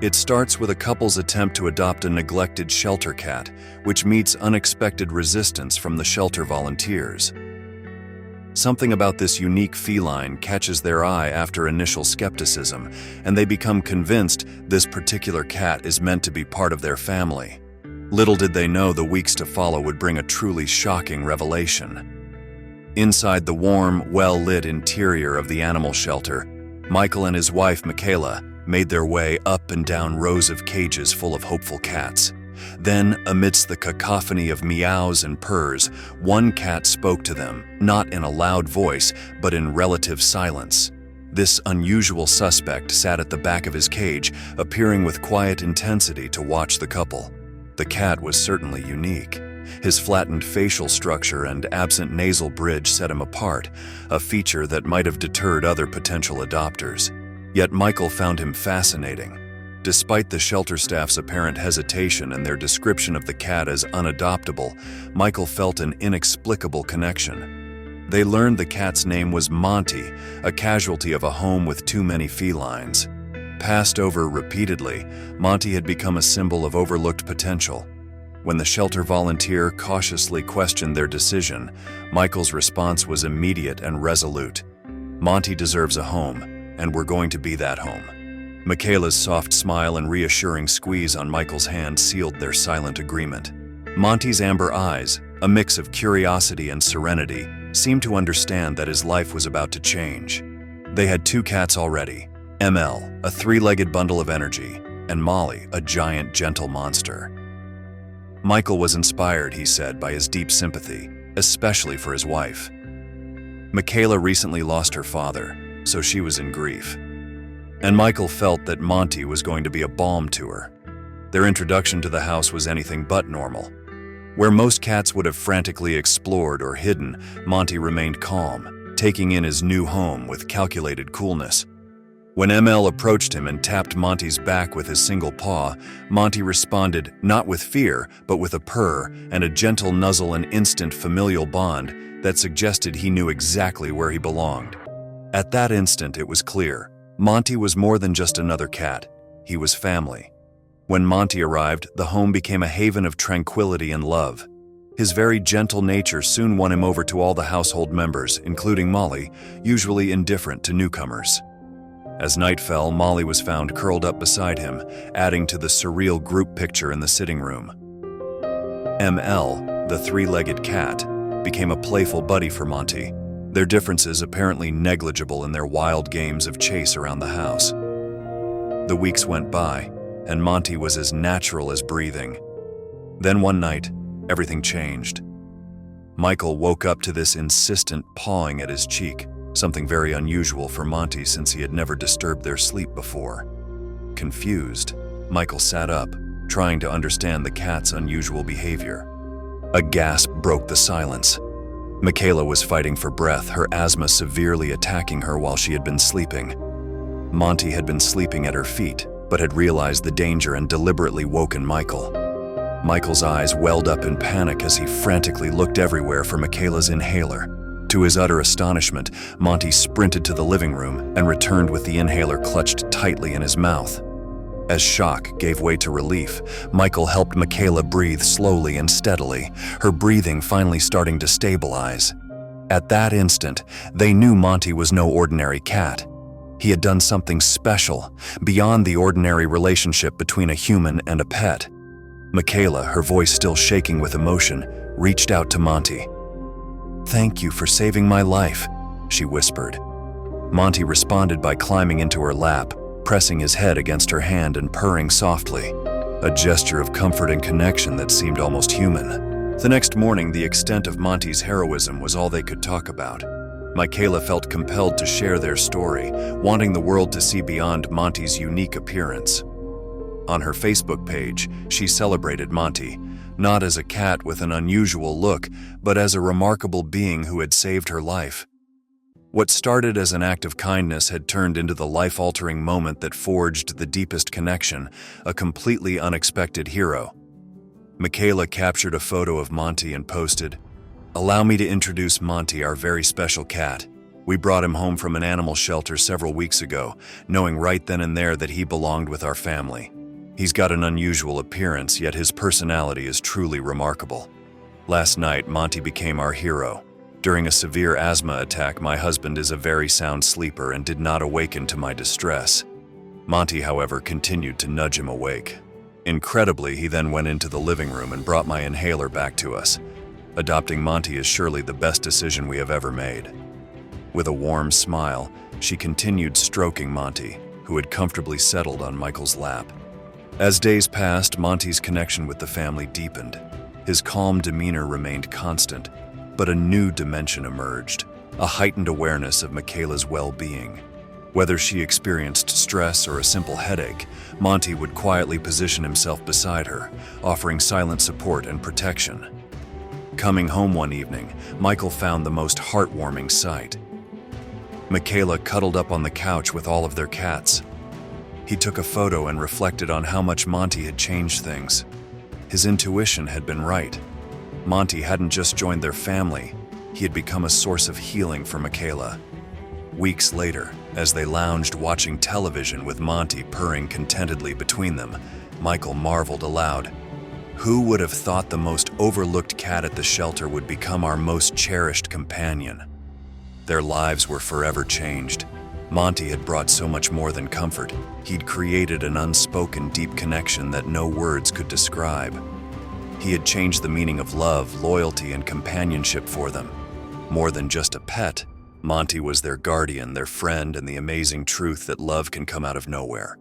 It starts with a couple's attempt to adopt a neglected shelter cat, which meets unexpected resistance from the shelter volunteers. Something about this unique feline catches their eye after initial skepticism, and they become convinced this particular cat is meant to be part of their family. Little did they know the weeks to follow would bring a truly shocking revelation. Inside the warm, well-lit interior of the animal shelter, Michael and his wife, Michaela, made their way up and down rows of cages full of hopeful cats. Then, amidst the cacophony of meows and purrs, one cat spoke to them, not in a loud voice, but in relative silence. This unusual suspect sat at the back of his cage, appearing with quiet intensity to watch the couple. The cat was certainly unique. His flattened facial structure and absent nasal bridge set him apart, a feature that might have deterred other potential adopters. Yet Michael found him fascinating. Despite the shelter staff's apparent hesitation and their description of the cat as unadoptable, Michael felt an inexplicable connection. They learned the cat's name was Monty, a casualty of a home with too many felines. Passed over repeatedly, Monty had become a symbol of overlooked potential. When the shelter volunteer cautiously questioned their decision, Michael's response was immediate and resolute. "Monty deserves a home, and we're going to be that home." Michaela's soft smile and reassuring squeeze on Michael's hand sealed their silent agreement. Monty's amber eyes, a mix of curiosity and serenity, seemed to understand that his life was about to change. They had two cats already, ML, a three-legged bundle of energy, and Molly, a giant, gentle monster. Michael was inspired, he said, by his deep sympathy, especially for his wife. Michaela recently lost her father, so she was in grief. And Michael felt that Monty was going to be a balm to her. Their introduction to the house was anything but normal. Where most cats would have frantically explored or hidden, Monty remained calm, taking in his new home with calculated coolness. When ML approached him and tapped Monty's back with his single paw, Monty responded not with fear, but with a purr and a gentle nuzzle, an instant familial bond that suggested he knew exactly where he belonged. At that instant, it was clear. Monty was more than just another cat. He was family. When Monty arrived, the home became a haven of tranquility and love. His very gentle nature soon won him over to all the household members, including Molly, usually indifferent to newcomers. As night fell, Molly was found curled up beside him, adding to the surreal group picture in the sitting room. ML, the three-legged cat, became a playful buddy for Monty, their differences apparently negligible in their wild games of chase around the house. The weeks went by, and Monty was as natural as breathing. Then one night, everything changed. Michael woke up to this insistent pawing at his cheek, something very unusual for Monty since he had never disturbed their sleep before. Confused, Michael sat up, trying to understand the cat's unusual behavior. A gasp broke the silence. Michaela was fighting for breath, her asthma severely attacking her while she had been sleeping. Monty had been sleeping at her feet, but had realized the danger and deliberately woken Michael. Michael's eyes welled up in panic as he frantically looked everywhere for Michaela's inhaler. To his utter astonishment, Monty sprinted to the living room and returned with the inhaler clutched tightly in his mouth. As shock gave way to relief, Michael helped Michaela breathe slowly and steadily, her breathing finally starting to stabilize. At that instant, they knew Monty was no ordinary cat. He had done something special, beyond the ordinary relationship between a human and a pet. Michaela, her voice still shaking with emotion, reached out to Monty. "Thank you for saving my life," she whispered. Monty responded by climbing into her lap, pressing his head against her hand and purring softly, a gesture of comfort and connection that seemed almost human. The next morning, the extent of Monty's heroism was all they could talk about. Michaela felt compelled to share their story, wanting the world to see beyond Monty's unique appearance. On her Facebook page, she celebrated Monty, not as a cat with an unusual look, but as a remarkable being who had saved her life. What started as an act of kindness had turned into the life-altering moment that forged the deepest connection, a completely unexpected hero. Michaela captured a photo of Monty and posted, "Allow me to introduce Monty, our very special cat. We brought him home from an animal shelter several weeks ago, knowing right then and there that he belonged with our family. He's got an unusual appearance, yet his personality is truly remarkable. Last night, Monty became our hero. During a severe asthma attack, my husband is a very sound sleeper and did not awaken to my distress. Monty, however, continued to nudge him awake. Incredibly, he then went into the living room and brought my inhaler back to us. Adopting Monty is surely the best decision we have ever made. With a warm smile, she continued stroking Monty, who had comfortably settled on Michael's lap. As days passed, Monty's connection with the family deepened. His calm demeanor remained constant, but a new dimension emerged, a heightened awareness of Michaela's well-being. Whether she experienced stress or a simple headache, Monty would quietly position himself beside her, offering silent support and protection. Coming home one evening, Michael found the most heartwarming sight. Michaela cuddled up on the couch with all of their cats. He took a photo and reflected on how much Monty had changed things. His intuition had been right. Monty hadn't just joined their family, he had become a source of healing for Michaela. Weeks later, as they lounged watching television with Monty purring contentedly between them, Michael marveled aloud. Who would have thought the most overlooked cat at the shelter would become our most cherished companion? Their lives were forever changed. Monty had brought so much more than comfort. He'd created an unspoken deep connection that no words could describe. He had changed the meaning of love, loyalty, and companionship for them. More than just a pet, Monty was their guardian, their friend, and the amazing truth that love can come out of nowhere.